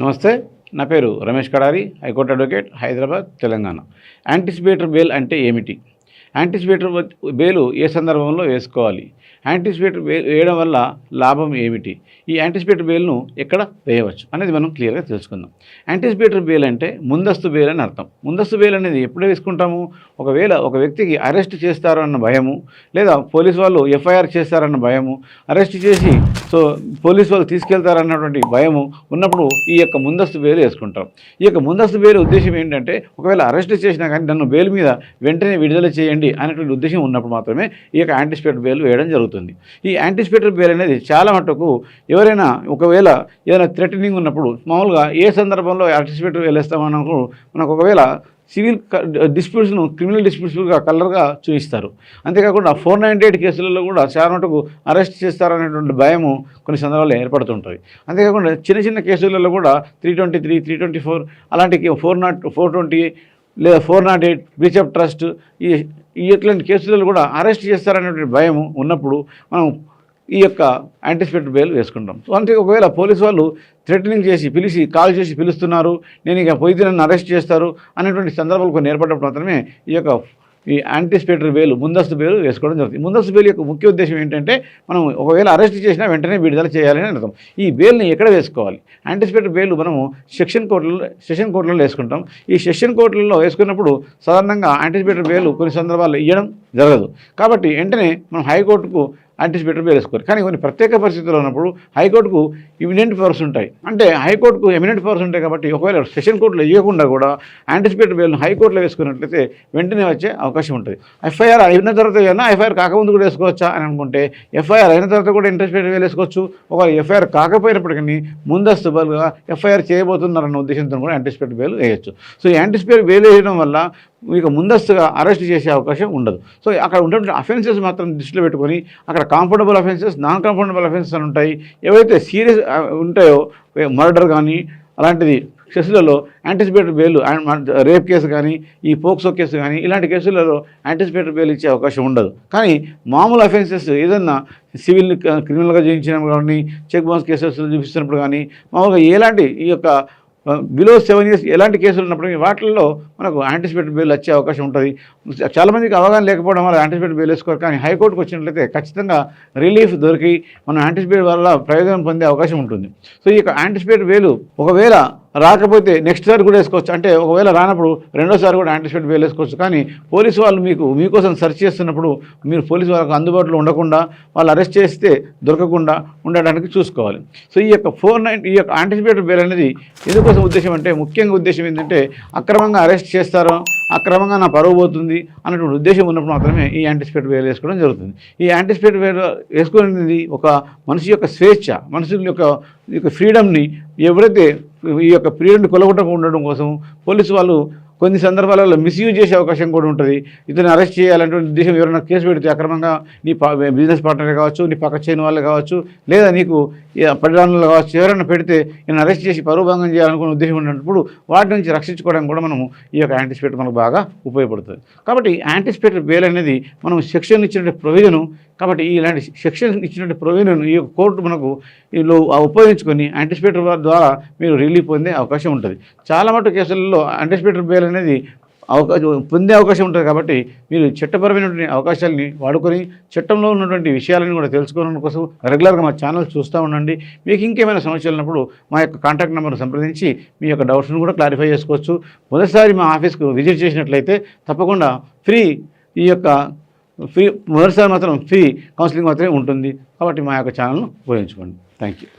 నమస్తే, నా పేరు Ramesh Kadari, high court advocate, Hyderabad, Telangana. Anticipatory bail అంటే ఏమిటి? యాంటిసిపేటర్ బెయిల్ ఏ సందర్భంలో వేసుకోవాలి? యాంటిసిపేటర్ బెయిల్ వేయడం వల్ల లాభం ఏమిటి? ఈ యాంటిసిపేటర్ బెయిల్ను ఎక్కడ వేయవచ్చు అనేది మనం క్లియర్గా తెలుసుకుందాం. యాంటిసిపేటర్ బెయిల్ అంటే ముందస్తు బెయిల్ అని అర్థం. ముందస్తు బెయిల్ అనేది ఎప్పుడు వేసుకుంటాము? ఒకవేళ ఒక వ్యక్తికి అరెస్ట్ చేస్తారు అన్న భయము, లేదా పోలీసు వాళ్ళు ఎఫ్ఐఆర్ చేస్తారన్న భయము, అరెస్ట్ చేసి పోలీసు వాళ్ళు తీసుకెళ్తారన్నటువంటి భయము ఉన్నప్పుడు ఈ యొక్క ముందస్తు బెయిల్ వేసుకుంటాం. ఈ యొక్క ముందస్తు బెయిల్ ఉద్దేశం ఏంటంటే, ఒకవేళ అరెస్ట్ చేసినా కానీ నన్ను బెయిల్ మీద వెంటనే విడుదల చేయండి అనేటువంటి ఉద్దేశం ఉన్నప్పుడు మాత్రమే ఈ యొక్క యాంటిసిపేటర్ బెయిల్ వేయడం జరుగుతుంది. ఈ యాంటిసిపేటర్ బెయిల్ అనేది చాలా మటుకు ఎవరైనా ఒకవేళ ఏదైనా థ్రెటనింగ్ ఉన్నప్పుడు, మామూలుగా ఏ సందర్భంలో యాంటిసిపేటర్ బెయిల్ వేస్తామన్నప్పుడు మనకు ఒకవేళ సివిల్ డిస్ప్యూట్స్ను క్రిమినల్ డిస్ప్యూట్స్గా కలర్గా చూపిస్తారు. అంతేకాకుండా 498 కేసులలో కూడా చాలా మటుకు అరెస్ట్ చేస్తారనేటువంటి భయము కొన్ని సందర్భాల్లో ఏర్పడుతుంటుంది. అంతేకాకుండా చిన్న చిన్న కేసులలో కూడా 323, 324 అలాంటి 420 లేదా 408 బ్రీచ్ ఆఫ్ ట్రస్ట్ ఇట్లాంటి కేసులలో కూడా అరెస్ట్ చేస్తారనేటువంటి భయము ఉన్నప్పుడు మనం ఈ యొక్క యాంటిసిపేటర్ బెయిల్ వేసుకుంటాం. అంటే ఒకవేళ పోలీసు వాళ్ళు థ్రెటనింగ్ చేసి కాల్ చేసి పిలుస్తున్నారు, నేను ఇక పోయితే నన్ను అరెస్ట్ చేస్తారు అనేటువంటి సందర్భాలు కొన్ని ఏర్పడినప్పుడు మాత్రమే ఈ యాంటిసిపేటరీ బెయిల్, ముందస్తు బెయిల్ వేసుకోవడం జరుగుతుంది. ముందస్తు బెయిల్ యొక్క ముఖ్య ఉద్దేశం ఏంటంటే, మనం ఒకవేళ అరెస్ట్ చేసినా వెంటనే విడుదల చేయాలని అర్థం. ఈ బెయిల్ని ఎక్కడ వేసుకోవాలి? యాంటిసిపేటరీ బెయిల్ మనము సెషన్ కోర్టులలో వేసుకుంటాం. ఈ సెషన్ కోర్టులలో వేసుకున్నప్పుడు సాధారణంగా యాంటిసిపేటరీ బెయిల్ కొన్ని సందర్భాల్లో ఇవ్వడం జరగదు. కాబట్టి వెంటనే మనం హైకోర్టుకు యాంటిసిపేటరీ బెయిల్ వేసుకోవాలి. కానీ కొన్ని ప్రత్యేక పరిస్థితుల్లో ఉన్నప్పుడు హైకోర్టుకు ఎమినెంట్ పవర్స్ ఉంటాయి. అంటే హైకోర్టుకు ఎమినెంట్ పవర్స్ ఉంటాయి కాబట్టి ఒకవేళ సెషన్ కోర్టులో ఇవ్వకుండా కూడా యాంటిసిపేటరీ బెయిల్ను హైకోర్టులో వేసుకున్నట్లయితే వెంటనే వచ్చే అవకాశం ఉంటుంది. ఎఫ్ఐఆర్ అయిన తర్వాత ఏమన్నా ఎఫ్ఐఆర్ కాకముందు కూడా వేసుకోవచ్చా అని అనుకుంటే, ఎఫ్ఐఆర్ అయిన తర్వాత కూడా యాంటిసిపేటరీ బెయిల్ వేసుకోవచ్చు. ఒకవేళ ఎఫ్ఐఆర్ కాకపోయినప్పటికీ ముందస్తు బదులుగా ఎఫ్ఐఆర్ చేయబోతున్నారన్న ఉద్దేశంతో కూడా యాంటిసిపేటరీ బెయిల్ వేయచ్చు. సో ఈ యాంటిసిపేటరీ బెయిల్ వేయడం వల్ల మీకు ముందస్తుగా అరెస్ట్ చేసే అవకాశం ఉండదు. సో అక్కడ ఉన్నటువంటి అఫెన్సెస్ మాత్రం దృష్టిలో పెట్టుకొని, అక్కడ compoundable offences, non compoundable offences అని ఉంటాయి. ఏవైతే సీరియస్ ఉంటాయో, మర్డర్ కానీ అలాంటిది కేసులలో యాంటిసిపేటరీ బెయిల్, రేప్ కేసు కానీ, ఈ పోక్సో కేసు కానీ ఇలాంటి కేసులలో యాంటిసిపేటరీ బెయిల్ ఇచ్చే అవకాశం ఉండదు. కానీ మామూలు అఫెన్సెస్ ఏదన్నా సివిల్ క్రిమినల్గా చేయించినప్పుడు కానీ, చెక్ బౌన్స్ కేసెస్ చూపిస్తున్నప్పుడు కానీ, మామూలుగా ఎలాంటి ఈ యొక్క బిలో 7 years ఎలాంటి కేసులు ఉన్నప్పుడు వాటిల్లో మనకు యాంటిసిపేటరీ బెయిల్ వచ్చే అవకాశం ఉంటుంది. చాలామందికి అవగాహన లేకపోవడం వల్ల యాంటిసిపేటరీ బెయిల్ వేసుకోరు. కానీ హైకోర్టుకు వచ్చినట్లయితే ఖచ్చితంగా రిలీఫ్ దొరికి మనం యాంటిసిపేటరీ వల్ల ప్రయోజనం పొందే అవకాశం ఉంటుంది. సో ఈ యొక్క యాంటిసిపేటరీ బెయిల్ ఒకవేళ రాకపోతే నెక్స్ట్ సారి కూడా వేసుకోవచ్చు. అంటే ఒకవేళ రానప్పుడు రెండోసారి కూడా యాంటిసిపేటరీ బెయిల్ వేసుకోవచ్చు. కానీ పోలీసు వాళ్ళు మీకోసం సెర్చ్ చేస్తున్నప్పుడు మీరు పోలీసు వాళ్ళకు అందుబాటులో ఉండకుండా, వాళ్ళు అరెస్ట్ చేస్తే దొరకకుండా ఉండడానికి చూసుకోవాలి. సో ఈ యొక్క యాంటిసిపేటరీ బెయిల్ అనేది ఎందుకోసం ఉద్దేశం అంటే, ముఖ్యంగా ఉద్దేశం ఏంటంటే, అక్రమంగా అరెస్ట్ చేస్తారో, అక్రమంగా నా పరువు పోతుంది అన్నటువంటి ఉద్దేశం ఉన్నప్పుడు మాత్రమే ఈ యాంటిసిపేటరీ బెయిల్ వేసుకోవడం జరుగుతుంది. ఈ యాంటిసిపేటరీ బెయిల్ వేసుకునేది ఒక మనిషి యొక్క స్వేచ్ఛ, మనుషుల యొక్క ఫ్రీడమ్ని ఎవరైతే ఈ యొక్క ఫ్రీడమ్ని కొలగొట్టకుండా ఉండడం కోసం పోలీసు వాళ్ళు కొన్ని సందర్భాలలో మిస్యూజ్ చేసే అవకాశం కూడా ఉంటుంది. ఇతను అరెస్ట్ చేయాలంటే ఉద్దేశం, ఎవరైనా కేసు పెడితే అక్రమంగా నీ బిజినెస్ పార్ట్నర్ కావచ్చు, నీ పక్క చేయని వాళ్ళు కావచ్చు, లేదా నీకు పరిణామాలు కావచ్చు, ఎవరైనా పెడితే నేను అరెస్ట్ చేసి పరువు భంగం చేయాలనుకునే ఉద్దేశం ఉన్నప్పుడు వాటి నుంచి రక్షించుకోవడానికి కూడా మనము ఈ యొక్క యాంటిసిపేటరీ మనకు బాగా ఉపయోగపడుతుంది. కాబట్టి యాంటిసిపేటరీ బెయిల్ అనేది మనం సెక్షన్ ఇచ్చినటువంటి ప్రొవిజను. కాబట్టి ఇలాంటి సెక్షన్ ఇచ్చినటువంటి ప్రొవిజన్ ఈ కోర్టు మనకు వీళ్ళు ఉపయోగించుకొని యాంటిసిపేటరీ ద్వారా మీరు రిలీఫ్ పొందే అవకాశం ఉంటుంది. చాలా మటు కేసులలో యాంటిసిపేటరీ బెయిల్ అనేది పొందే అవకాశం ఉంటుంది. కాబట్టి మీరు చట్టపరమైనటువంటి అవకాశాలని వాడుకొని చట్టంలో ఉన్నటువంటి విషయాలను కూడా తెలుసుకోవడం కోసం రెగ్యులర్గా మా ఛానల్ చూస్తూ ఉండండి. మీకు ఇంకేమైనా సమస్యలు ఉన్నప్పుడు మా యొక్క కాంటాక్ట్ నెంబర్ సంప్రదించి మీ యొక్క డౌట్స్ను కూడా క్లారిఫై చేసుకోవచ్చు. మొదటిసారి మా ఆఫీస్కు విజిట్ చేసినట్లయితే తప్పకుండా మొదటిసారి మాత్రం ఫ్రీ కౌన్సిలింగ్ మాత్రమే ఉంటుంది. కాబట్టి మా యొక్క ఛానల్ను ఉపయోగించుకోండి. Thank you.